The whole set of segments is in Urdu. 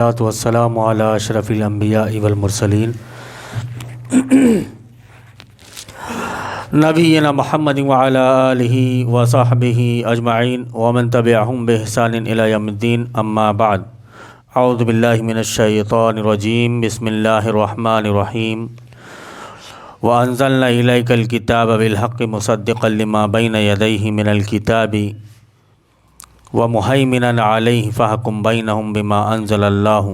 والسلام علی اشرف الانبیاء والمرسلین نبینا محمد وعلی آلہ وصحبہ اجمعین ومن تبعہم بإحسان الی یوم الدین اما بعد اعوذ باللہ من الشیطان الرجیم بسم اللہ الرحمن الرحیم وانزلنا الیک الکتاب بالحق مصدقا لما بین یدیہ من الکتاب ومہیمنا علیہ فاحکم بینہم بما انزل اللہ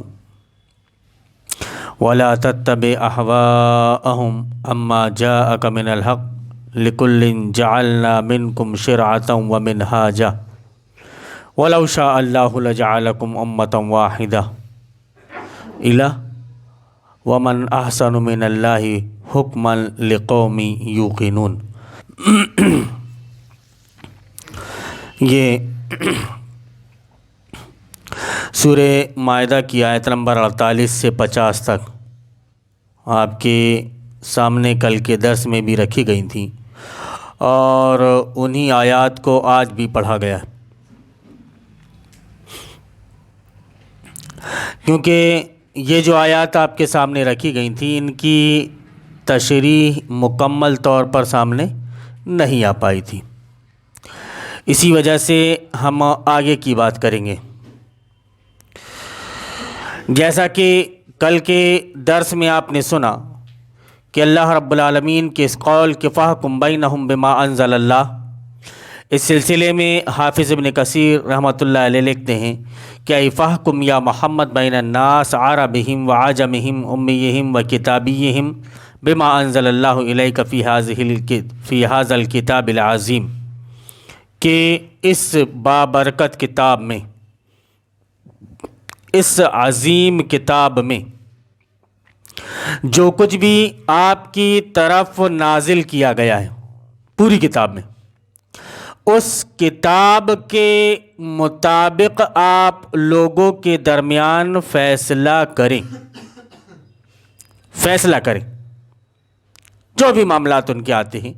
ولا تتبع اہواءہم اما جاءک من الحق لکل جعلنا منکم شرعۃ ومنہاجا ولو شاء اللہ لجعلکم امۃ واحدہ الہ ومن احسن من اللہ حکما لقوم یوقنون۔ یہ سورہ مائدہ کی آیت نمبر 48 سے 50 تک آپ کے سامنے کل کے درس میں بھی رکھی گئی تھیں اور انہی آیات کو آج بھی پڑھا گیا ہے، کیونکہ یہ جو آیات آپ کے سامنے رکھی گئی تھیں ان کی تشریح مکمل طور پر سامنے نہیں آ پائی تھی، اسی وجہ سے ہم آگے کی بات کریں گے۔ جیسا کہ کل کے درس میں آپ نے سنا کہ اللہ رب العالمین کے اس قول کہ فاحکم بینہم بما انزل اللہ، اس سلسلے میں حافظ ابن کثیر رحمۃ اللہ علیہ لکھتے ہیں کہ ای فاحکم یا محمد بین الناس عربہم وعجمہم امیہم وکتابیہم بما انزل اللہ الیک فی ھذا الکتاب العظیم، کہ اس بابرکت کتاب میں، اس عظیم کتاب میں جو کچھ بھی آپ کی طرف نازل کیا گیا ہے، پوری کتاب میں، اس کتاب کے مطابق آپ لوگوں کے درمیان فیصلہ کریں جو بھی معاملات ان کے آتے ہیں۔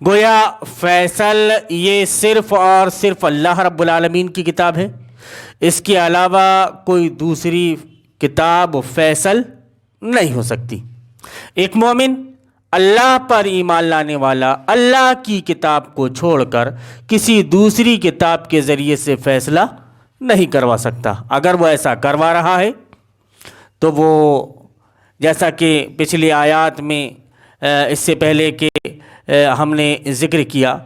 گویا فیصل یہ صرف اور صرف اللہ رب العالمین کی کتاب ہے، اس کے علاوہ کوئی دوسری کتاب فیصل نہیں ہو سکتی۔ ایک مومن اللہ پر ایمان لانے والا اللہ کی کتاب کو چھوڑ کر کسی دوسری کتاب کے ذریعے سے فیصلہ نہیں کروا سکتا۔ اگر وہ ایسا کروا رہا ہے تو وہ، جیسا کہ پچھلی آیات میں اس سے پہلے کہ ہم نے ذکر کیا،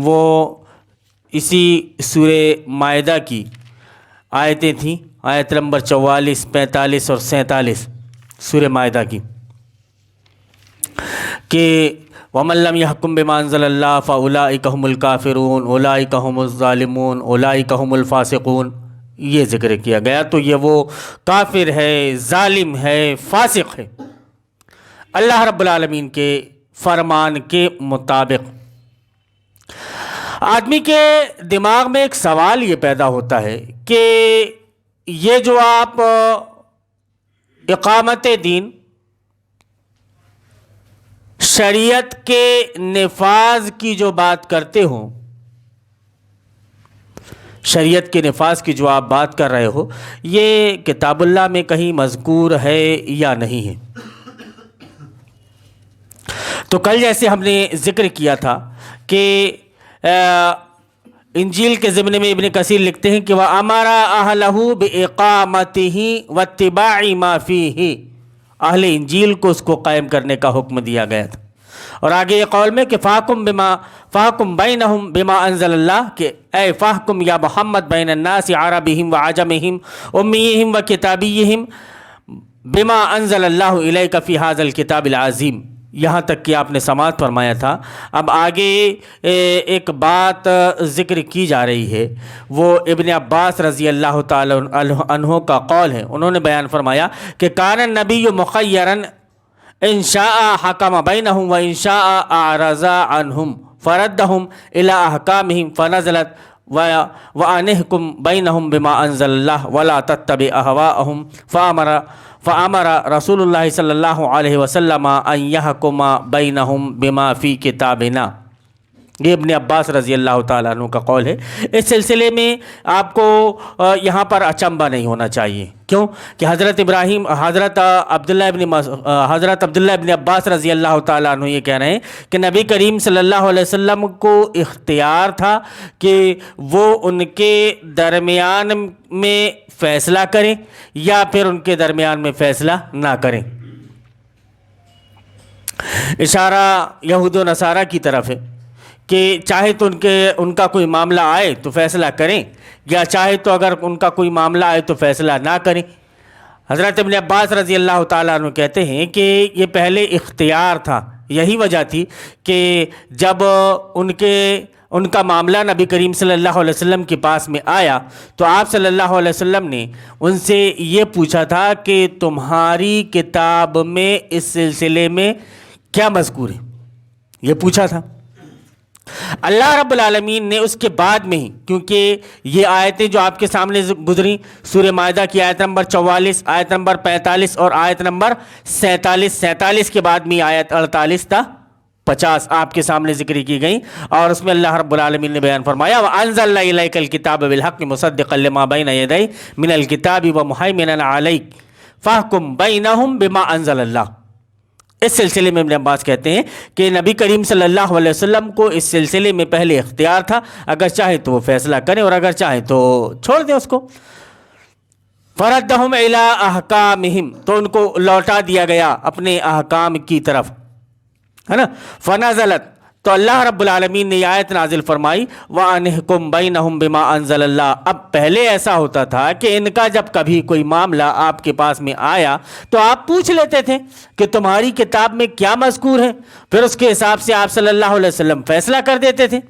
وہ اسی سورہ مائدہ کی آیتیں تھیں، آیت نمبر 44، 45 اور 47 سورہ مائدہ کی، کہ وَمَن لَّمْ يَحْكُم بِمَا أَنزَلَ اللَّهُ فَأُولَٰئِكَ هُمُ الْكَافِرُونَ أُولَٰئِكَ هُمُ الظَّالِمُونَ أُولَٰئِكَ هُمُ الْفَاسِقُونَ، یہ ذکر کیا گیا۔ تو یہ وہ کافر ہے، ظالم ہے، فاسق ہے اللہ رب العالمین کے فرمان کے مطابق۔ آدمی کے دماغ میں ایک سوال یہ پیدا ہوتا ہے کہ یہ جو آپ اقامت دین، شریعت کے نفاذ کی جو بات کرتے ہو، شریعت کے نفاذ کی جو آپ بات کر رہے ہو، یہ کتاب اللہ میں کہیں مذکور ہے یا نہیں ہے؟ تو کل جیسے ہم نے ذکر کیا تھا کہ انجیل کے ضمن میں ابن کثیر لکھتے ہیں کہ وَأَمَرَ أَهْلَهُ بِإِقَامَتِهِ وَاتِّبَاعِ مَا فِيهِ، اہل انجیل کو اس کو قائم کرنے کا حکم دیا گیا تھا۔ اور آگے یہ قول میں کہ فَاحْكُم بَيْنَهُم بِمَا أَنزَلَ اللَّهُ، کہ اے فاحکم یا محمد بین الناس عربہم وعجمہم امیہم وکتابیہم بما انزل اللہ الیک فی ھذا الکتاب العظیم، یہاں تک کہ آپ نے سماعت فرمایا تھا۔ اب آگے ایک بات ذکر کی جا رہی ہے، وہ ابن عباس رضی اللہ تعالی عنہ کا قول ہے۔ انہوں نے بیان فرمایا کہ کان النبی مخیرا ان شاء حکم بینہم و ان شاء اعرض عنہم فردہم الی احکامہم فنزلت وَأَنِحْكُمْ بَيْنَهُمْ بِمَا أَنزَلَ اللَّهُ وَلَا تَتَّبِعْ أَهْوَاءَهُمْ فَأَمَرَ رسول اللہ صلی اللہ علیہ وسلم أَن يَحْكُمَ بَيْنَهُمْ بِمَا فِي كِتَابِنَا، یہ ابن عباس رضی اللہ تعالیٰ عنہ کا قول ہے۔ اس سلسلے میں آپ کو یہاں پر اچنبھا نہیں ہونا چاہیے، کیوں کہ حضرت عبداللہ ابن عباس رضی اللہ تعالیٰ عنہ یہ کہہ رہے ہیں کہ نبی کریم صلی اللہ علیہ وسلم کو اختیار تھا کہ وہ ان کے درمیان میں فیصلہ کریں یا پھر ان کے درمیان میں فیصلہ نہ کریں۔ اشارہ یہود و نصارہ کی طرف ہے کہ چاہے تو ان کا کوئی معاملہ آئے تو فیصلہ کریں، یا چاہے تو اگر ان کا کوئی معاملہ آئے تو فیصلہ نہ کریں۔ حضرت ابن عباس رضی اللہ تعالیٰ عنہ کہتے ہیں کہ یہ پہلے اختیار تھا، یہی وجہ تھی کہ جب ان کا معاملہ نبی کریم صلی اللہ علیہ وسلم کے پاس میں آیا تو آپ صلی اللہ علیہ وسلم نے ان سے یہ پوچھا تھا کہ تمہاری کتاب میں اس سلسلے میں کیا مذکور ہے، یہ پوچھا تھا۔ اللہ رب العالمین نے اس کے بعد میں ہی، کیونکہ یہ آیتیں جو آپ کے سامنے گزری، سورہ مائدہ کی آیت نمبر 44، آیت نمبر 45 اور آیت نمبر 47 کے بعد میں آیت 48 تا 50 آپ کے سامنے ذکر کی گئی، اور اس میں اللہ رب العالمین نے بیان فرمایا وَأَنزَلْنَا إِلَيْكَ الْكِتَابَ بِالْحَقِّ مُصَدِّقًا لِمَا بَيْنَ يَدَيْهِ مِنَ الْكِتَابِ وَمُهَيْمِنًا عَلَيْهِ فَاحْكُم بَيْنَهُم بِمَا أَنزَلَ اللَّهُ۔ اس سلسلے میں ابن عباس کہتے ہیں کہ نبی کریم صلی اللہ علیہ وسلم کو اس سلسلے میں پہلے اختیار تھا، اگر چاہے تو وہ فیصلہ کریں اور اگر چاہے تو چھوڑ دیں اس کو۔ فَرَدَّهُمْ إِلَىٰ أَحْكَامِهِمْ، تو ان کو لوٹا دیا گیا اپنے احکام کی طرف، ہے نا۔ فَنَزَلَتْ، تو اللہ رب العالمین نے یہ آیت نازل فرمائی وَأَنِحْكُمْ بَيْنَهُمْ بِمَا أَنزَلَ اللَّهُ۔ اب پہلے ایسا ہوتا تھا کہ ان کا جب کبھی کوئی معاملہ آپ کے پاس میں آیا تو آپ پوچھ لیتے تھے کہ تمہاری کتاب میں کیا مذکور ہے، پھر اس کے حساب سے آپ صلی اللہ علیہ وسلم فیصلہ کر دیتے تھے،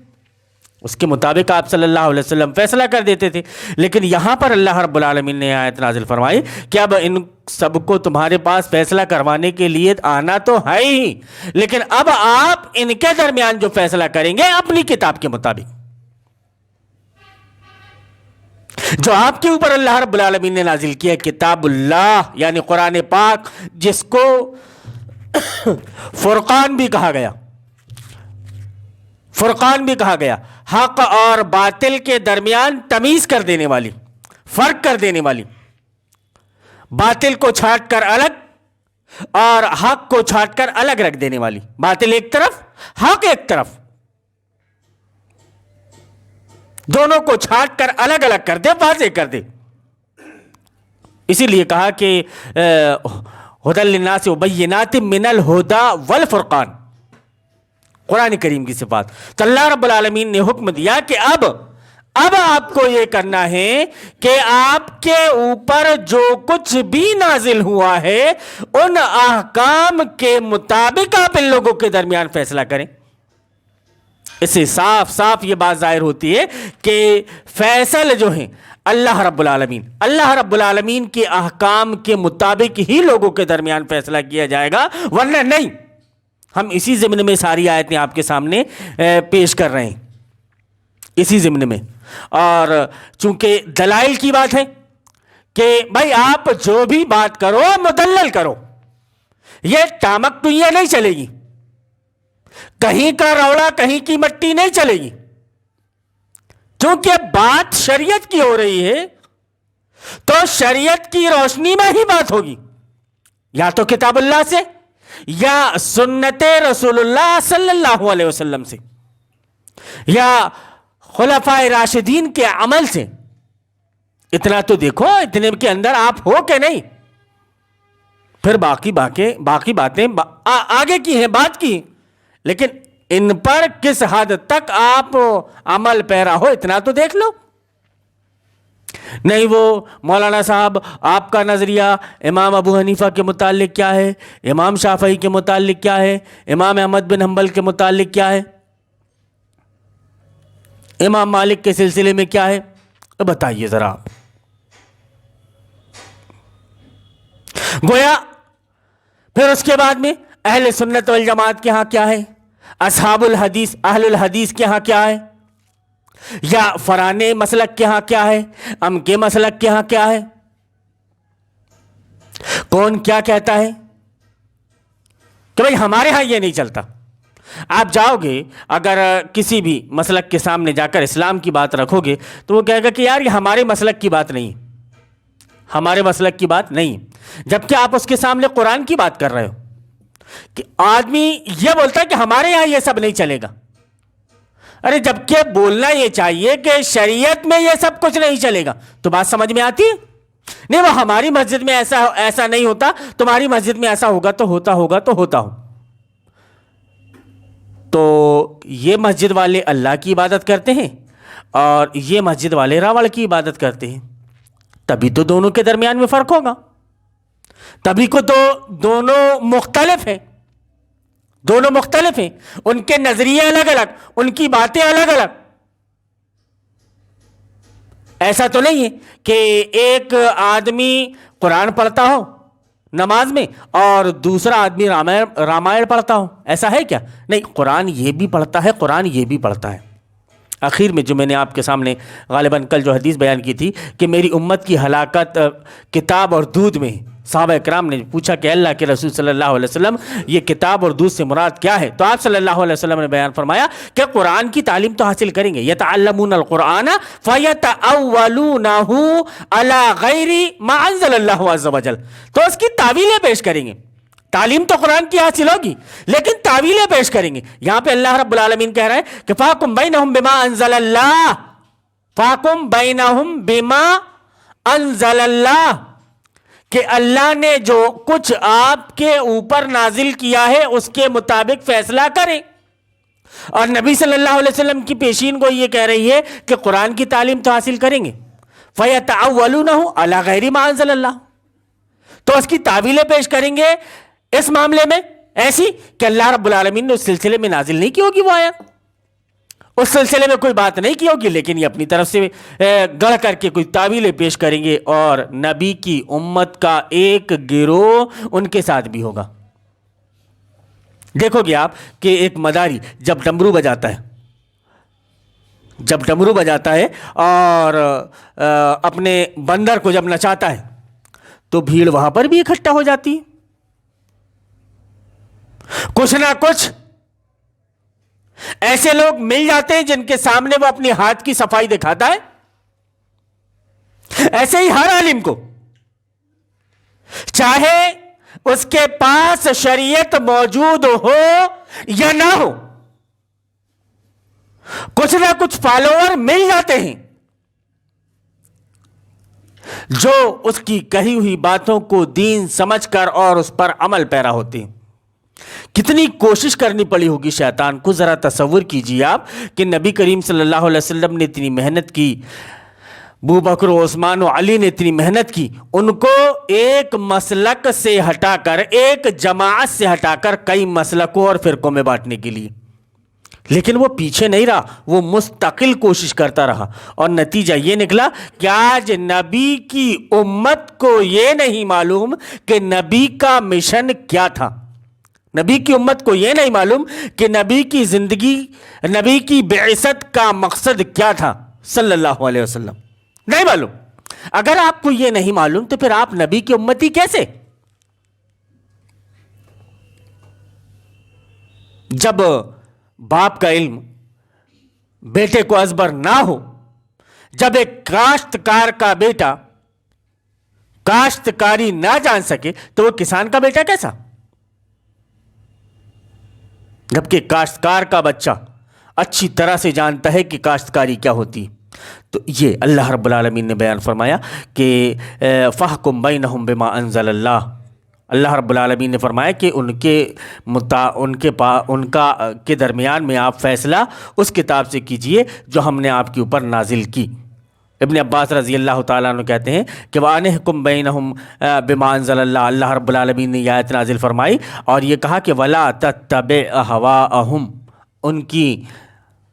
اس کے مطابق آپ صلی اللہ علیہ وسلم فیصلہ کر دیتے تھے۔ لیکن یہاں پر اللہ رب العالمین نے آیت نازل فرمائی کہ اب ان سب کو تمہارے پاس فیصلہ کروانے کے لیے آنا تو ہے ہی، لیکن اب آپ ان کے درمیان جو فیصلہ کریں گے اپنی کتاب کے مطابق، جو آپ کے اوپر اللہ رب العالمین نے نازل کیا کتاب اللہ یعنی قرآن پاک، جس کو فرقان بھی کہا گیا، فرقان بھی کہا گیا، حق اور باطل کے درمیان تمیز کر دینے والی، فرق کر دینے والی، باطل کو چھانٹ کر الگ اور حق کو چھانٹ کر الگ رکھ دینے والی، باطل ایک طرف حق ایک طرف، دونوں کو چھانٹ کر الگ الگ کر دے، واضح کر دے۔ اسی لیے کہا کہ ھدی للناس وبینات من الہدی والفرقان، قرآن کریم کی صفات۔ تو اللہ رب العالمین نے حکم دیا کہ اب آپ کو یہ کرنا ہے کہ آپ کے اوپر جو کچھ بھی نازل ہوا ہے ان احکام کے مطابق آپ ان لوگوں کے درمیان فیصلہ کریں۔ اس سے صاف صاف یہ بات ظاہر ہوتی ہے کہ فیصل جو ہیں اللہ رب العالمین کے احکام کے مطابق ہی لوگوں کے درمیان فیصلہ کیا جائے گا، ورنہ نہیں۔ ہم اسی ضمن میں ساری آیتیں آپ کے سامنے پیش کر رہے ہیں، اسی ضمن میں، اور چونکہ دلائل کی بات ہے کہ بھائی آپ جو بھی بات کرو مدلل کرو، یہ ٹامک ٹوئیاں نہیں چلے گی، کہیں کا روڑا کہیں کی مٹی نہیں چلے گی، کیونکہ بات شریعت کی ہو رہی ہے تو شریعت کی روشنی میں ہی بات ہوگی، یا تو کتاب اللہ سے یا سنت رسول اللہ صلی اللہ علیہ وسلم سے یا خلفائے راشدین کے عمل سے۔ اتنا تو دیکھو، اتنے کے اندر آپ ہو کہ نہیں، پھر باقی باتیں آگے کی ہیں، بات کی، لیکن ان پر کس حد تک آپ عمل پیرا ہو اتنا تو دیکھ لو۔ نہیں وہ مولانا صاحب آپ کا نظریہ امام ابو حنیفہ کے متعلق کیا ہے، امام شافعی کے متعلق کیا ہے، امام احمد بن حنبل کے متعلق کیا ہے، امام مالک کے سلسلے میں کیا ہے، بتائیے ذرا آپ۔ گویا پھر اس کے بعد میں اہل سنت والجماعت کے ہاں کیا ہے، اصحاب الحدیث اہل الحدیث کے ہاں کیا ہے، یا فرانے مسلک کے ہاں کیا ہے، ام کے مسلک کے ہاں کیا ہے، کون کیا کہتا ہے کہ بھئی ہمارے ہاں یہ نہیں چلتا، آپ جاؤ گے اگر کسی بھی مسلک کے سامنے جا کر اسلام کی بات رکھو گے تو وہ کہے گا کہ یار یہ ہمارے مسلک کی بات نہیں، ہمارے مسلک کی بات نہیں، جبکہ آپ اس کے سامنے قرآن کی بات کر رہے ہو کہ آدمی یہ بولتا ہے کہ ہمارے یہاں یہ سب نہیں چلے گا. ارے جبکہ بولنا یہ چاہیے کہ شریعت میں یہ سب کچھ نہیں چلے گا. تو بات سمجھ میں آتی ہے؟ نہیں، وہ ہماری مسجد میں ایسا نہیں ہوتا، تمہاری مسجد میں ایسا ہوگا تو ہوتا ہو. تو یہ مسجد والے اللہ کی عبادت کرتے ہیں اور یہ مسجد والے راوڑ کی عبادت کرتے ہیں، تبھی تو دونوں کے درمیان میں فرق ہوگا، تبھی کو دونوں مختلف ہیں. دونوں مختلف ہیں، ان کے نظریے الگ الگ، ان کی باتیں الگ الگ. ایسا تو نہیں ہے کہ ایک آدمی قرآن پڑھتا ہو نماز میں اور دوسرا آدمی رامائن پڑھتا ہو. ایسا ہے کیا؟ نہیں، قرآن یہ بھی پڑھتا ہے، قرآن یہ بھی پڑھتا ہے. آخر میں جو میں نے آپ کے سامنے غالباً کل جو حدیث بیان کی تھی کہ میری امت کی ہلاکت کتاب اور دودھ میں، صحابہ اکرام نے پوچھا کہ اللہ کے رسول صلی اللہ علیہ وسلم یہ کتاب اور دودھ سے مراد کیا ہے؟ تو آپ صلی اللہ علیہ وسلم نے بیان فرمایا کہ قرآن کی تعلیم تو حاصل کریں گے. یتعلمون القرآن فیتأولونہ علی غیر ما انزل اللہ عز وجل. تو اس کی تعویلیں پیش کریں گے. تعلیم تو قرآن کی حاصل ہوگی لیکن تعویلیں پیش کریں گے. یہاں پہ اللہ رب العالمین کہہ رہا ہے کہ فاحکم بینہم بما انزل اللہ، فاحکم بینہم بما انزل اللہ، کہ اللہ نے جو کچھ آپ کے اوپر نازل کیا ہے اس کے مطابق فیصلہ کریں. اور نبی صلی اللہ علیہ وسلم کی پیشین کو یہ کہہ رہی ہے کہ قرآن کی تعلیم تو حاصل کریں گے. فَيَتَعَوَّلُونَهُ عَلَى غَيْرِ مَا أَنزَلَ اللَّهُ، تو اس کی تعویلیں پیش کریں گے اس معاملے میں ایسی کہ اللہ رب العالمین نے اس سلسلے میں نازل نہیں کی ہوگی وہ آیت، اس سلسلے میں کوئی بات نہیں کی ہوگی، لیکن یہ اپنی طرف سے گڑھ کر کے کوئی تعویلیں پیش کریں گے. اور نبی کی امت کا ایک گروہ ان کے ساتھ بھی ہوگا. دیکھو گے آپ کہ ایک مداری جب ڈمرو بجاتا ہے اور اپنے بندر کو جب نچاتا ہے تو بھیڑ وہاں پر بھی اکٹھا ہو جاتی ہے. کچھ نہ کچھ ایسے لوگ مل جاتے ہیں جن کے سامنے وہ اپنی ہاتھ کی صفائی دکھاتا ہے. ایسے ہی ہر عالم کو، چاہے اس کے پاس شریعت موجود ہو یا نہ ہو، کچھ نہ کچھ فالوور مل جاتے ہیں جو اس کی کہی ہوئی باتوں کو دین سمجھ کر اور اس پر عمل پیرا ہوتے ہیں. کتنی کوشش کرنی پڑی ہوگی شیطان کو. ذرا تصور کیجیے آپ کہ نبی کریم صلی اللہ علیہ وسلم نے اتنی محنت کی، ابو بکر و عثمان و علی نے اتنی محنت کی، ان کو ایک مسلک سے ہٹا کر، ایک جماعت سے ہٹا کر کئی مسلکوں اور فرقوں میں بانٹنے کے لیے. لیکن وہ پیچھے نہیں رہا، وہ مستقل کوشش کرتا رہا. اور نتیجہ یہ نکلا کہ آج نبی کی امت کو یہ نہیں معلوم کہ نبی کا مشن کیا تھا. نبی کی امت کو یہ نہیں معلوم کہ نبی کی زندگی، نبی کی بعثت کا مقصد کیا تھا صلی اللہ علیہ وسلم. نہیں معلوم. اگر آپ کو یہ نہیں معلوم تو پھر آپ نبی کی امتی کیسے؟ جب باپ کا علم بیٹے کو ازبر نہ ہو، جب ایک کاشتکار کا بیٹا کاشتکاری نہ جان سکے تو وہ کسان کا بیٹا کیسا؟ جبکہ کاشتکار کا بچہ اچھی طرح سے جانتا ہے کہ کاشتکاری کیا ہوتی. تو یہ اللہ رب العالمین نے بیان فرمایا کہ فَحْكُمْ بَيْنَهُمْ بِمَا أَنزَلَ اللَّهُ. اللہ رب العالمین نے فرمایا کہ ان کے درمیان میں آپ فیصلہ اس کتاب سے کیجئے جو ہم نے آپ کے اوپر نازل کی. ابن عباس رضی اللہ تعالیٰ عنہ کہتے ہیں کہ وَأَنِحْكُمْ بَيْنَهُمْ بِمَا أَنزَلَ اللَّهُ. اللہ رب العالمین نے یہ آیت نازل فرمائی اور یہ کہا کہ وَلَا تَتَّبِعْ أَهْوَاءَهُمْ، ان کی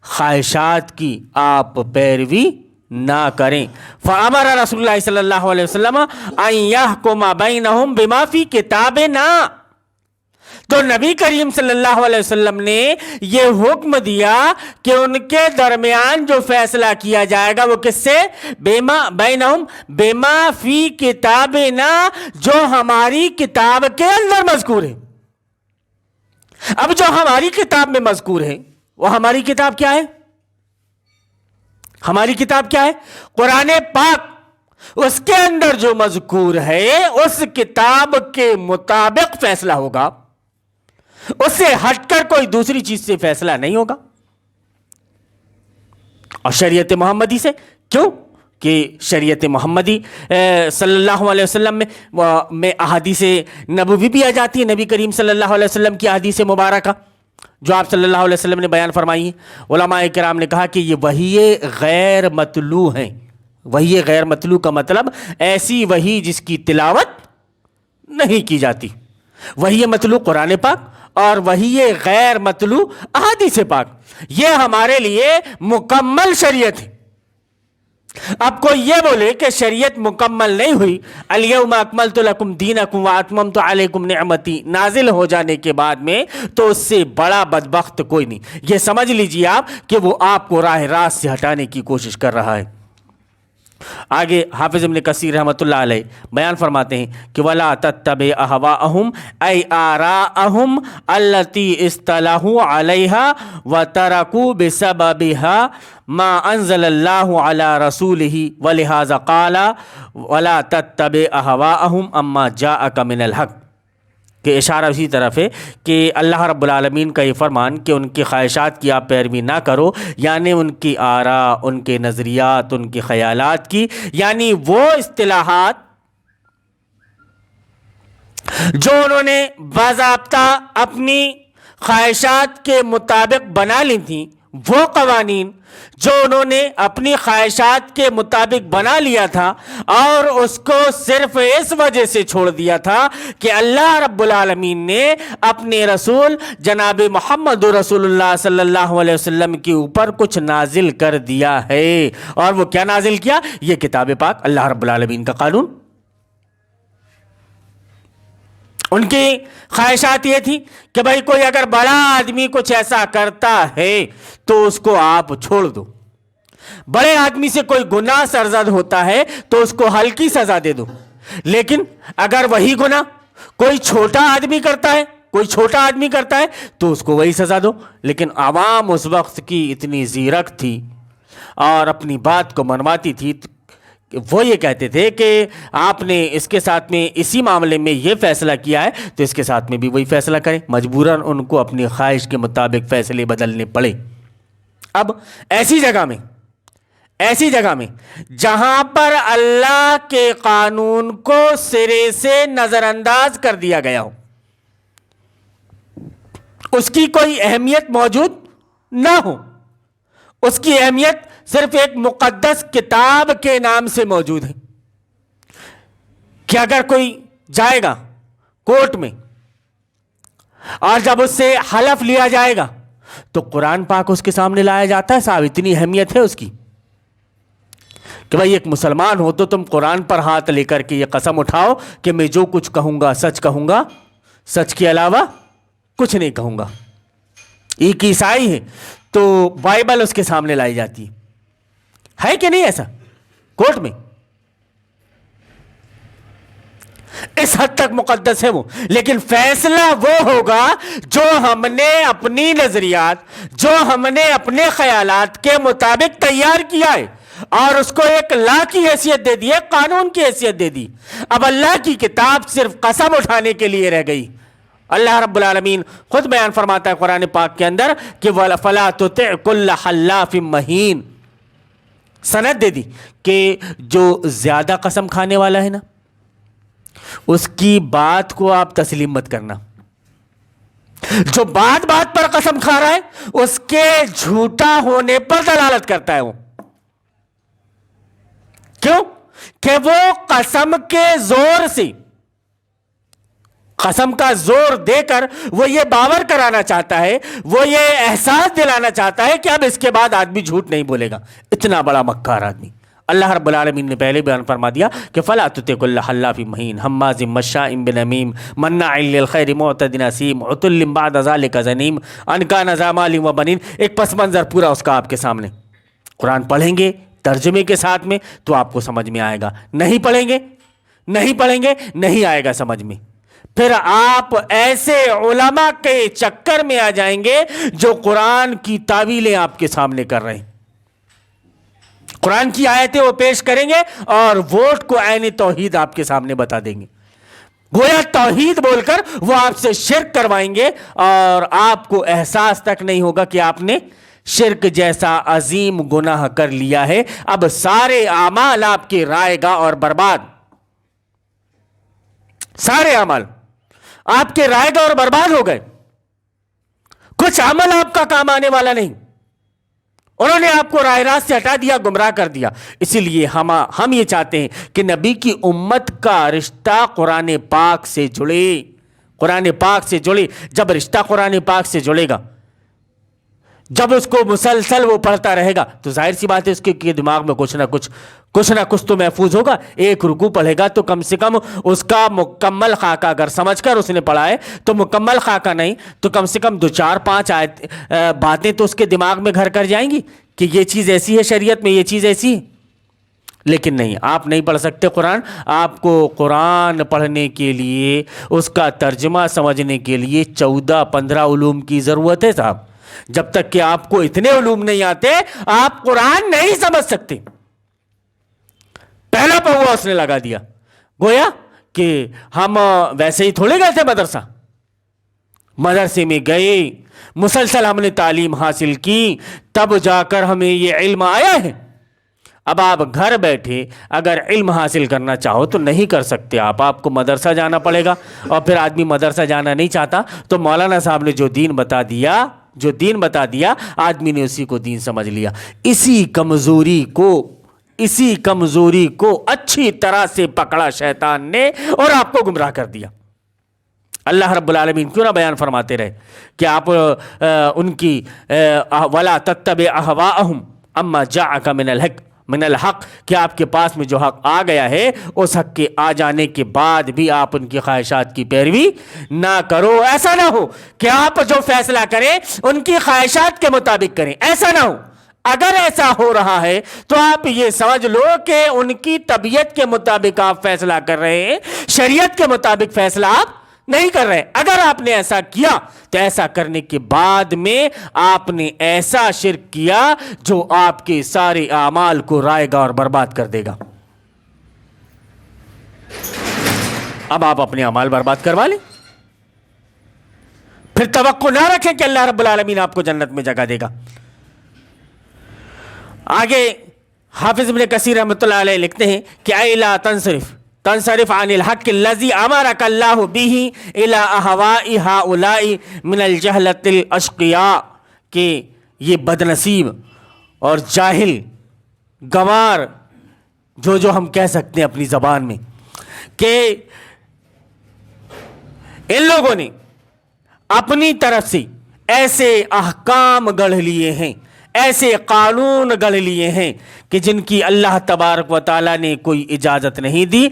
خواہشات کی آپ پیروی نہ کریں. فَأَمَرَ رسول اللہ صلی اللہ علیہ وسلم أَن يَحْكُمَ بَيْنَهُمْ بِمَا فِي كِتَابِنَا. تو نبی کریم صلی اللہ علیہ وسلم نے یہ حکم دیا کہ ان کے درمیان جو فیصلہ کیا جائے گا وہ کس سے؟ بینہم بما فی کتابنا، جو ہماری کتاب کے اندر مذکور ہے. اب جو ہماری کتاب میں مذکور ہے وہ ہماری کتاب کیا ہے؟ ہماری کتاب کیا ہے؟ قرآن پاک۔ اس کے اندر جو مذکور ہے اس کتاب کے مطابق فیصلہ ہوگا، اس سے ہٹ کر کوئی دوسری چیز سے فیصلہ نہیں ہوگا۔ اور شریعت محمدی سے کیوں کہ شریعت محمدی صلی اللہ علیہ وسلم میں احادیث نبوی بھی آ جاتی ہے، نبی کریم صلی اللہ علیہ وسلم کی احادیث مبارکہ جو آپ صلی اللہ علیہ وسلم نے بیان فرمائی ہے۔ علماء کرام نے کہا کہ یہ وحی غیر مطلوع ہیں۔ وحی غیر مطلوع کا مطلب ایسی وحی جس کی تلاوت نہیں کی جاتی۔ وحی مطلوع قرآن پاک اور وحی غیر مطلوع احادیث پاک، یہ ہمارے لیے مکمل شریعت ہے۔ اب کوئی یہ بولے کہ شریعت مکمل نہیں ہوئی، الیوم اکملت لکم دینکم واتممت علیکم نعمتی نازل ہو جانے کے بعد میں، تو اس سے بڑا بدبخت کوئی نہیں۔ یہ سمجھ لیجئے آپ کہ وہ آپ کو راہ راست سے ہٹانے کی کوشش کر رہا ہے۔ آگے حافظ ابن کثیر رحمۃ اللہ علیہ بیان فرماتے ہیں کہ وَلَا تَتَّبِعْ أَهْوَاءَهُمْ أَيْ آرَاءَهُمْ الَّتِي اسْتَلَحُوا عَلَيْهَا وَتَرَكُوا بِسَبَبِهَا مَا أَنزَلَ اللَّهُ عَلَى رَسُولِهِ وَلِهَذَا قَالَ وَلَا تَتَّبِعْ أَهْوَاءَهُمْ أَمَّا جَاءَكَ مِنَ الْحَقِّ، کہ اشارہ اسی طرف ہے کہ اللہ رب العالمین کا یہ فرمان کہ ان کی خواہشات کی آپ پیروی نہ کرو، یعنی ان کی آراء، ان کے نظریات، ان کے خیالات کی، یعنی وہ اصطلاحات جو انہوں نے باضابطہ اپنی خواہشات کے مطابق بنا لی تھیں، وہ قوانین جو انہوں نے اپنی خواہشات کے مطابق بنا لیا تھا اور اس کو صرف اس وجہ سے چھوڑ دیا تھا کہ اللہ رب العالمین نے اپنے رسول جناب محمد رسول اللہ صلی اللہ علیہ وسلم کے اوپر کچھ نازل کر دیا ہے۔ اور وہ کیا نازل کیا؟ یہ کتاب پاک، اللہ رب العالمین کا قانون۔ ان کی خواہشات یہ تھی کہ بھائی کوئی اگر بڑا آدمی کچھ ایسا کرتا ہے تو اس کو آپ چھوڑ دو، بڑے آدمی سے کوئی گناہ سرزد ہوتا ہے تو اس کو ہلکی سزا دے دو، لیکن اگر وہی گناہ کوئی چھوٹا آدمی کرتا ہے تو اس کو وہی سزا دو۔ لیکن عوام اس وقت کی اتنی زیرک تھی اور اپنی بات کو منواتی تھی، وہ یہ کہتے تھے کہ آپ نے اس کے ساتھ میں اسی معاملے میں یہ فیصلہ کیا ہے تو اس کے ساتھ میں بھی وہی فیصلہ کریں۔ مجبوراً ان کو اپنی خواہش کے مطابق فیصلے بدلنے پڑے۔ اب ایسی جگہ میں جہاں پر اللہ کے قانون کو سرے سے نظر انداز کر دیا گیا ہو، اس کی کوئی اہمیت موجود نہ ہو، اس کی اہمیت صرف ایک مقدس کتاب کے نام سے موجود ہے کہ اگر کوئی جائے گا کورٹ میں اور جب اس سے حلف لیا جائے گا تو قرآن پاک اس کے سامنے لایا جاتا ہے۔ صاحب اتنی اہمیت ہے اس کی کہ بھائی ایک مسلمان ہو تو تم قرآن پر ہاتھ لے کر کے یہ قسم اٹھاؤ کہ میں جو کچھ کہوں گا سچ کہوں گا، سچ کے علاوہ کچھ نہیں کہوں گا۔ ایک عیسائی ہے تو بائبل اس کے سامنے لائی جاتی ہے کہ نہیں؟ ایسا کورٹ میں اس حد تک مقدس ہے وہ، لیکن فیصلہ وہ ہوگا جو ہم نے اپنی نظریات، جو ہم نے اپنے خیالات کے مطابق تیار کیا ہے اور اس کو ایک لا کی حیثیت دے دی ہے، قانون کی حیثیت دے دی۔ اب اللہ کی کتاب صرف قسم اٹھانے کے لیے رہ گئی۔ اللہ رب العالمین خود بیان فرماتا ہے قرآن پاک کے اندر کہ فَلَا تُطِعْ كُلَّ حَلَّافٍ مَّهِينٍ، سند دے دی کہ جو زیادہ قسم کھانے والا ہے نا، اس کی بات کو آپ تسلیم مت کرنا۔ جو بات بات پر قسم کھا رہا ہے اس کے جھوٹا ہونے پر دلالت کرتا ہے وہ۔ کیوں؟ کہ وہ قسم کے زور سے، قسم کا زور دے کر وہ یہ باور کرانا چاہتا ہے، وہ یہ احساس دلانا چاہتا ہے کہ اب اس کے بعد آدمی جھوٹ نہیں بولے گا۔ اتنا بڑا مکار آدمی۔ اللہ رب العالمین نے پہلے بیان فرما دیا کہ فَلَا تُطِعْ كُلَّ حَلَّافٍ مَّهِينٍ هَمَّازٍ مَّشَّاءٍ بِنَمِيمٍ مَّنَّاعٍ لِّلْخَيْرِ مُعْتَدٍ أَثِيمٍ عُتُلٍّ بَعْدَ ذَلِكَ زَنِيمٍ أَن كَانَ ذَا مَالٍ وَبَنِينَ۔ ایک پس منظر پورا اس کا آپ کے سامنے۔ قرآن پڑھیں گے ترجمے کے ساتھ میں تو آپ کو سمجھ میں آئے گا، نہیں پڑھیں گے نہیں آئے گا سمجھ میں۔ پھر آپ ایسے علماء کے چکر میں آ جائیں گے جو قرآن کی تعویلیں آپ کے سامنے کر رہے ہیں. قرآن کی آیتیں وہ پیش کریں گے اور ووٹ کو عین توحید آپ کے سامنے بتا دیں گے. گویا توحید بول کر وہ آپ سے شرک کروائیں گے اور آپ کو احساس تک نہیں ہوگا کہ آپ نے شرک جیسا عظیم گناہ کر لیا ہے. اب سارے اعمال آپ کے رائے گا اور برباد. سارے اعمال آپ کے رائے گا اور برباد ہو گئے. کچھ عمل آپ کا کام آنے والا نہیں. انہوں نے آپ کو راہ راست سے ہٹا دیا, گمراہ کر دیا. اسی لیے ہم یہ چاہتے ہیں کہ نبی کی امت کا رشتہ قرآن پاک سے جڑے. قرآن پاک سے جڑے. جب رشتہ قرآن پاک سے جڑے گا, جب اس کو مسلسل وہ پڑھتا رہے گا, تو ظاہر سی بات ہے اس کے دماغ میں کچھ نہ کچھ تو محفوظ ہوگا. ایک رکوع پڑھے گا تو کم سے کم اس کا مکمل خاکہ, اگر سمجھ کر اس نے پڑھا ہے تو مکمل خاکہ نہیں تو کم سے کم 2-4-5 باتیں تو اس کے دماغ میں گھر کر جائیں گی کہ یہ چیز ایسی ہے, شریعت میں یہ چیز ایسی ہے. لیکن نہیں, آپ نہیں پڑھ سکتے قرآن. آپ کو قرآن پڑھنے کے لیے, اس کا ترجمہ سمجھنے کے لیے 14-15 علوم کی ضرورت ہے صاحب. جب تک کہ آپ کو اتنے علوم نہیں آتے آپ قرآن نہیں سمجھ سکتے. پہلا پہوا اس نے لگا دیا. گویا کہ ہم ویسے ہی تھوڑے گئے تھے مدرسے میں گئے, مسلسل ہم نے تعلیم حاصل کی, تب جا کر ہمیں یہ علم آیا ہے. اب آپ گھر بیٹھے اگر علم حاصل کرنا چاہو تو نہیں کر سکتے. آپ کو مدرسہ جانا پڑے گا, اور پھر آدمی مدرسہ جانا نہیں چاہتا تو مولانا صاحب نے جو دین بتا دیا آدمی نے اسی کو دین سمجھ لیا. اسی کمزوری کو اچھی طرح سے پکڑا شیطان نے اور آپ کو گمراہ کر دیا. اللہ رب العالمین کیوں نہ بیان فرماتے رہے کہ آپ ان کی وَلَا تَتَّبِعْ أَهْوَاءَهُمْ أَمَّا جَاءَكَ من الحق, کہ آپ کے پاس میں جو حق آ گیا ہے اس حق کے آ جانے کے بعد بھی آپ ان کی خواہشات کی پیروی نہ کرو. ایسا نہ ہو کہ آپ جو فیصلہ کریں ان کی خواہشات کے مطابق کریں. ایسا نہ ہو. اگر ایسا ہو رہا ہے تو آپ یہ سمجھ لو کہ ان کی طبیعت کے مطابق آپ فیصلہ کر رہے ہیں, شریعت کے مطابق فیصلہ آپ نہیں کر رہے. اگر آپ نے ایسا کیا تو ایسا کرنے کے بعد میں آپ نے ایسا شرک کیا جو آپ کے سارے اعمال کو رائے گا اور برباد کر دے گا. اب آپ اپنے اعمال برباد کروا لیں, پھر توقع نہ رکھیں کہ اللہ رب العالمین آپ کو جنت میں جگہ دے گا. آگے حافظ ابن کثیر رحمۃ اللہ علیہ لکھتے ہیں کہ اے لا تنصرف عن الحق الذي امرك الله به الى اهواء هؤلاء من الجهلة الاشقياء, کہ یہ بدنصیب اور جاہل گنوار جو ہم کہہ سکتے ہیں اپنی زبان میں, کہ ان لوگوں نے اپنی طرف سے ایسے احکام گڑھ لیے ہیں, ایسے قانون گڑھ لیے ہیں کہ جن کی اللہ تبارک و تعالیٰ نے کوئی اجازت نہیں دی,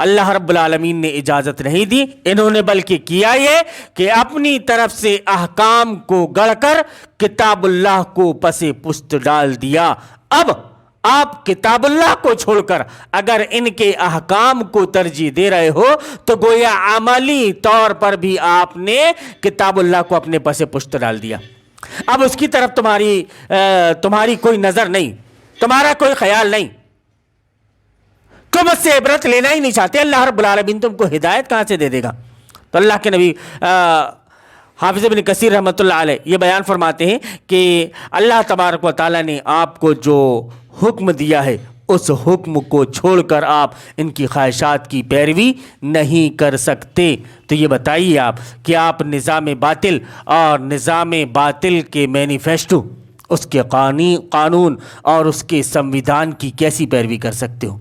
اللہ رب العالمین نے اجازت نہیں دی. انہوں نے بلکہ کیا یہ کہ اپنی طرف سے احکام کو گڑھ کر کتاب اللہ کو پس پشت ڈال دیا. اب آپ کتاب اللہ کو چھوڑ کر اگر ان کے احکام کو ترجیح دے رہے ہو تو گویا عملی طور پر بھی آپ نے کتاب اللہ کو اپنے پس پشت ڈال دیا. اب اس کی طرف تمہاری کوئی نظر نہیں, تمہارا کوئی خیال نہیں, تم اس سے عبرت لینا ہی نہیں چاہتے. اللہ رب العالمین تم کو ہدایت کہاں سے دے دے گا؟ تو اللہ کے نبی حافظ ابن کثیر رحمۃ اللہ علیہ یہ بیان فرماتے ہیں کہ اللہ تبارک و تعالیٰ نے آپ کو جو حکم دیا ہے اس حکم کو چھوڑ کر آپ ان کی خواہشات کی پیروی نہیں کر سکتے. تو یہ بتائیے آپ کہ آپ نظام باطل اور نظام باطل کے مینیفیسٹو, اس کے قانون اور اس کے سمویدھان کی کیسی پیروی کر سکتے ہو,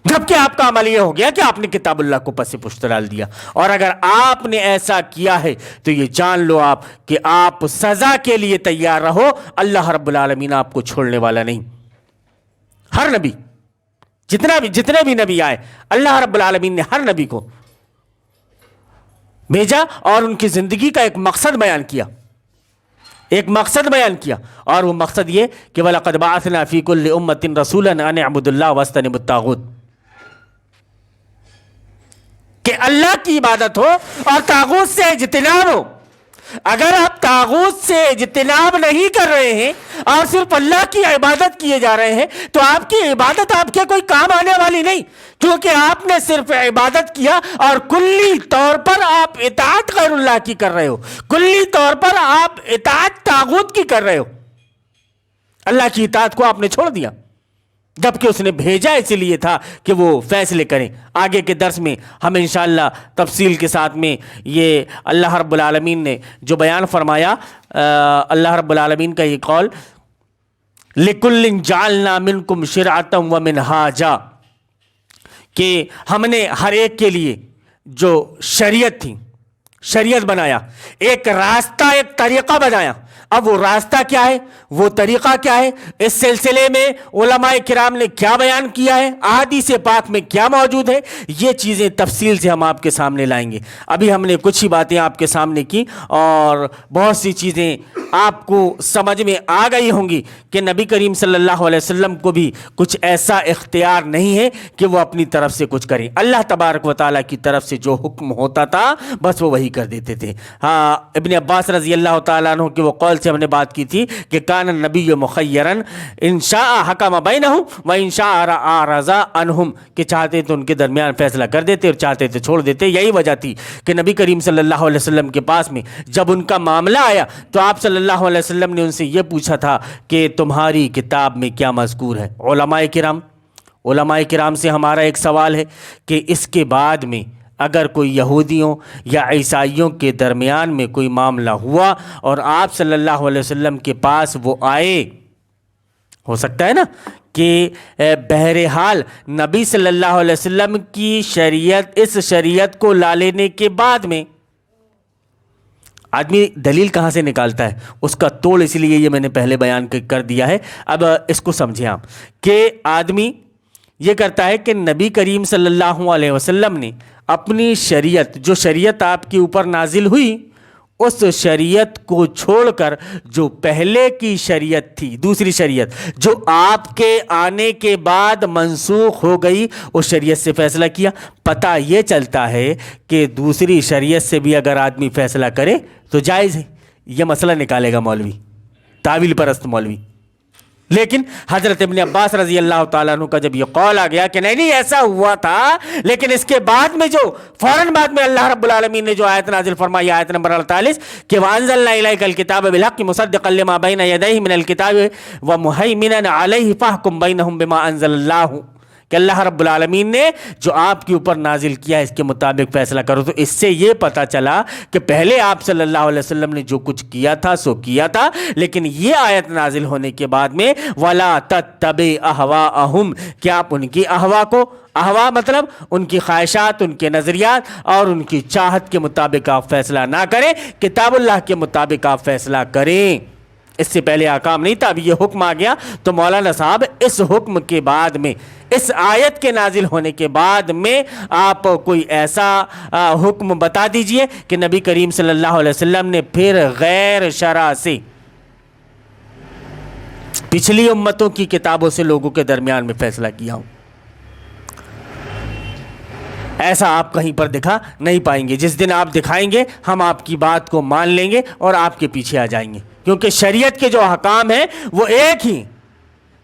جبکہ آپ کا عمل یہ ہو گیا کہ آپ نے کتاب اللہ کو پس پشت ڈال دیا. اور اگر آپ نے ایسا کیا ہے تو یہ جان لو آپ کہ آپ سزا کے لیے تیار رہو, اللہ رب العالمین آپ کو چھوڑنے والا نہیں. ہر نبی جتنے بھی نبی آئے, اللہ رب العالمین نے ہر نبی کو بھیجا اور ان کی زندگی کا ایک مقصد بیان کیا, اور وہ مقصد یہ کہ وَلَقَدْ بَعَثْنَا فِي كُلِّ أُمَّةٍ رَسُولًا أَنِ اعْبُدُوا اللَّهَ وَاجْتَنِبُوا الطَّاغُوتَ. کہ اللہ کی عبادت ہو اور طاغوت سے اجتناب ہو۔ اگر آپ طاغوت سے اجتناب نہیں کر رہے ہیں اور صرف اللہ کی عبادت کیے جا رہے ہیں تو آپ کی عبادت آپ کے کوئی کام آنے والی نہیں، کیونکہ آپ نے صرف عبادت کیا اور کلی طور پر آپ اطاعت غیر اللہ کی کر رہے ہو، کلی طور پر آپ اطاعت طاغوت کی کر رہے ہو۔ اللہ کی اطاعت کو آپ نے چھوڑ دیا، جبکہ اس نے بھیجا اسی لیے تھا کہ وہ فیصلے کریں۔ آگے کے درس میں ہم انشاءاللہ تفصیل کے ساتھ میں یہ اللہ رب العالمین نے جو بیان فرمایا، اللہ رب العالمین کا یہ قول، لِكُلٍّ جَعَلْنَا مِنْكُمْ شِرْعَةً وَمِنْهَاجًا، کہ ہم نے ہر ایک کے لیے جو شریعت تھی، شریعت بنایا، ایک راستہ، ایک طریقہ بنایا۔ اب وہ راستہ کیا ہے، وہ طریقہ کیا ہے، اس سلسلے میں علماء کرام نے کیا بیان کیا ہے، احادیث پاک میں کیا موجود ہے، یہ چیزیں تفصیل سے ہم آپ کے سامنے لائیں گے۔ ابھی ہم نے کچھ ہی باتیں آپ کے سامنے کی اور بہت سی چیزیں آپ کو سمجھ میں آ گئی ہوں گی کہ نبی کریم صلی اللہ علیہ وسلم کو بھی کچھ ایسا اختیار نہیں ہے کہ وہ اپنی طرف سے کچھ کریں۔ اللہ تبارک و تعالیٰ کی طرف سے جو حکم ہوتا تھا بس وہ وہی کر دیتے تھے۔ ہاں، ابن عباس رضی اللہ تعالیٰ عنہ کے وہ قول سے ہم نے بات کی تھی کہ کان النبی مخیرن ان شاء حکم بینہم و ان شاء اعرض عنہم، کہ چاہتے تو ان کے درمیان فیصلہ کر دیتے اور چاہتے تو چھوڑ دیتے۔ یہی وجہ تھی کہ نبی کریم صلی اللہ علیہ وسلم کے پاس میں جب ان کا معاملہ آیا تو آپ صلی اللہ علیہ وسلم نے ان سے یہ پوچھا تھا کہ تمہاری کتاب میں کیا مذکور ہے۔ علماء کرام سے ہمارا ایک سوال ہے کہ اس کے بعد میں اگر کوئی یہودیوں یا عیسائیوں کے درمیان میں کوئی معاملہ ہوا اور آپ صلی اللہ علیہ وسلم کے پاس وہ آئے، ہو سکتا ہے نا کہ بہرحال نبی صلی اللہ علیہ وسلم کی شریعت، اس شریعت کو لا لینے کے بعد میں آدمی دلیل کہاں سے نکالتا ہے، اس کا توڑ اس لیے یہ میں نے پہلے بیان کر دیا ہے۔ اب اس کو سمجھیں آپ کہ آدمی یہ کرتا ہے کہ نبی کریم صلی اللہ علیہ وسلم نے اپنی شریعت، جو شریعت آپ کے اوپر نازل ہوئی، اس شریعت کو چھوڑ کر جو پہلے کی شریعت تھی، دوسری شریعت جو آپ کے آنے کے بعد منسوخ ہو گئی، اس شریعت سے فیصلہ کیا۔ پتہ یہ چلتا ہے کہ دوسری شریعت سے بھی اگر آدمی فیصلہ کرے تو جائز ہے۔ یہ مسئلہ نکالے گا مولوی، تعویل پرست مولوی۔ لیکن حضرت ابن عباس رضی اللہ تعالیٰ عنہ کا جب یہ قول آ گیا کہ نہیں ایسا ہوا تھا، لیکن اس کے بعد میں جو فوراً بعد میں اللہ رب العالمین نے جو آیت نازل فرمائی، آیت نمبر 48، کہ وَأَنزَلْنَا إِلَيْكَ الْكِتَابَ بِالْحَقِّ مُصَدِّقًا لِمَا بَيْنَ يَدَيْهِ مِنَ الْكِتَابِ وَمُهَيْمِنًا عَلَيْهِ فَاحْكُم بَيْنَهُم بِمَا أَنزَلَ اللَّهُ، کہ اللہ رب العالمین نے جو آپ کے اوپر نازل کیا اس کے مطابق فیصلہ کرو۔ تو اس سے یہ پتہ چلا کہ پہلے آپ صلی اللہ علیہ وسلم نے جو کچھ کیا تھا سو کیا تھا، لیکن یہ آیت نازل ہونے کے بعد میں وَلَا تَتَّبِعْ أَهْوَاءَهُمْ، کہ آپ ان کی احوا کو، احوا مطلب ان کی خواہشات، ان کے نظریات اور ان کی چاہت کے مطابق آپ فیصلہ نہ کریں، کتاب اللہ کے مطابق آپ فیصلہ کریں۔ اس سے پہلے احکام نہیں تھا، اب یہ حکم آ گیا۔ تو مولانا صاحب اس حکم کے بعد میں، اس آیت کے نازل ہونے کے بعد میں آپ کوئی ایسا حکم بتا دیجئے کہ نبی کریم صلی اللہ علیہ وسلم نے پھر غیر شرع سے پچھلی امتوں کی کتابوں سے لوگوں کے درمیان میں فیصلہ کیا ہو۔ ایسا آپ کہیں پر دکھا نہیں پائیں گے۔ جس دن آپ دکھائیں گے ہم آپ کی بات کو مان لیں گے اور آپ کے پیچھے آ جائیں گے، کیونکہ شریعت کے جو احکام ہیں وہ ایک ہی،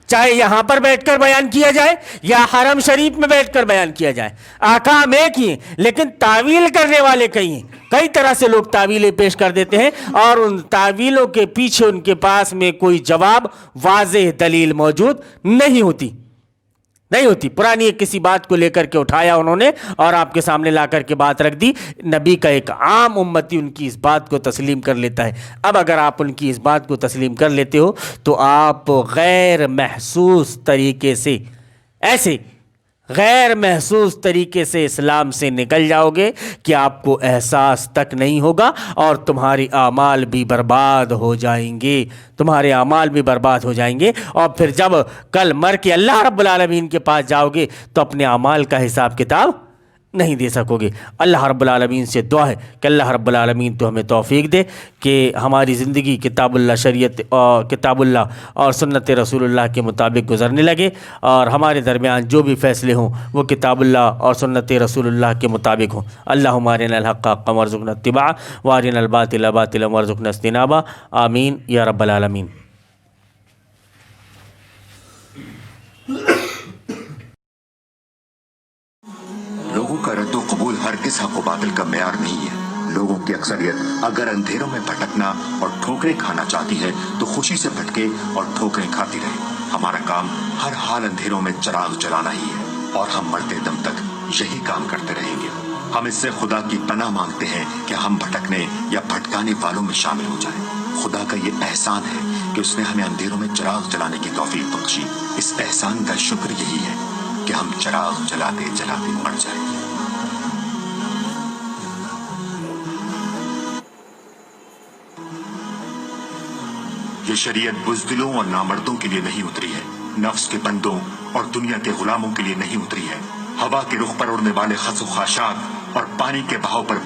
چاہے یہاں پر بیٹھ کر بیان کیا جائے یا حرم شریف میں بیٹھ کر بیان کیا جائے، احکام ایک ہی ہیں، لیکن تعویل کرنے والے کئی ہیں۔ کئی طرح سے لوگ تعویلیں پیش کر دیتے ہیں اور ان تعویلوں کے پیچھے ان کے پاس میں کوئی جواب، واضح دلیل موجود نہیں ہوتی۔ پرانی ایک کسی بات کو لے کر کے اٹھایا انہوں نے اور آپ کے سامنے لا کر کے بات رکھ دی۔ نبی کا ایک عام امتی ان کی اس بات کو تسلیم کر لیتا ہے۔ اب اگر آپ ان کی اس بات کو تسلیم کر لیتے ہو تو آپ غیر محسوس طریقے سے، ایسے غیر محسوس طریقے سے اسلام سے نکل جاؤ گے کہ آپ کو احساس تک نہیں ہوگا اور تمہارے اعمال بھی برباد ہو جائیں گے، اور پھر جب کل مر کے اللہ رب العالمین کے پاس جاؤ گے تو اپنے اعمال کا حساب کتاب نہیں دے سکو گے۔ اللہ رب العالمین سے دعا ہے کہ اللہ رب العالمین تو ہمیں توفیق دے کہ ہماری زندگی کتاب اللہ شریعت اور کتاب اللہ اور سنت رسول اللہ کے مطابق گزرنے لگے، اور ہمارے درمیان جو بھی فیصلے ہوں وہ کتاب اللہ اور سنت رسول اللہ کے مطابق ہوں۔ اللہم ارنا الحق حقا وارزقنا اتباعہ وارنا الباطل باطلا وارزقنا اجتنابہ، آمین یا رب العالمین۔ لوگوں کا رد و قبول ہرگز حق و باطل کا معیار نہیں ہے۔ لوگوں کی اکثریت اگر اندھیروں میں بھٹکنا اور ٹھوکریں کھانا چاہتی ہے تو خوشی سے بھٹکے اور ٹھوکریں کھاتی رہے۔ ہمارا کام ہر حال اندھیروں میں چراغ جلانا ہی ہے، اور ہم مرتے دم تک یہی کام کرتے رہیں گے۔ ہم اس سے خدا کی پناہ مانگتے ہیں کہ ہم بھٹکنے یا بھٹکانے والوں میں شامل ہو جائیں۔ خدا کا یہ احسان ہے کہ اس نے ہمیں اندھیروں میں چراغ جلانے کی توفیق بخشی۔ اس احسان کا شکر یہی ہے کہ ہم چراغ جلاتے جلاتے مر جائیں۔ یہ شریعت بزدلوں اور نامردوں کے لیے نہیں اتری ہے، نفس کے بندوں اور دنیا کے غلاموں کے لیے نہیں اتری ہے۔ ہوا کے رخ پر اڑنے والے خس و خاشاک اور پانی کے بہاؤ پر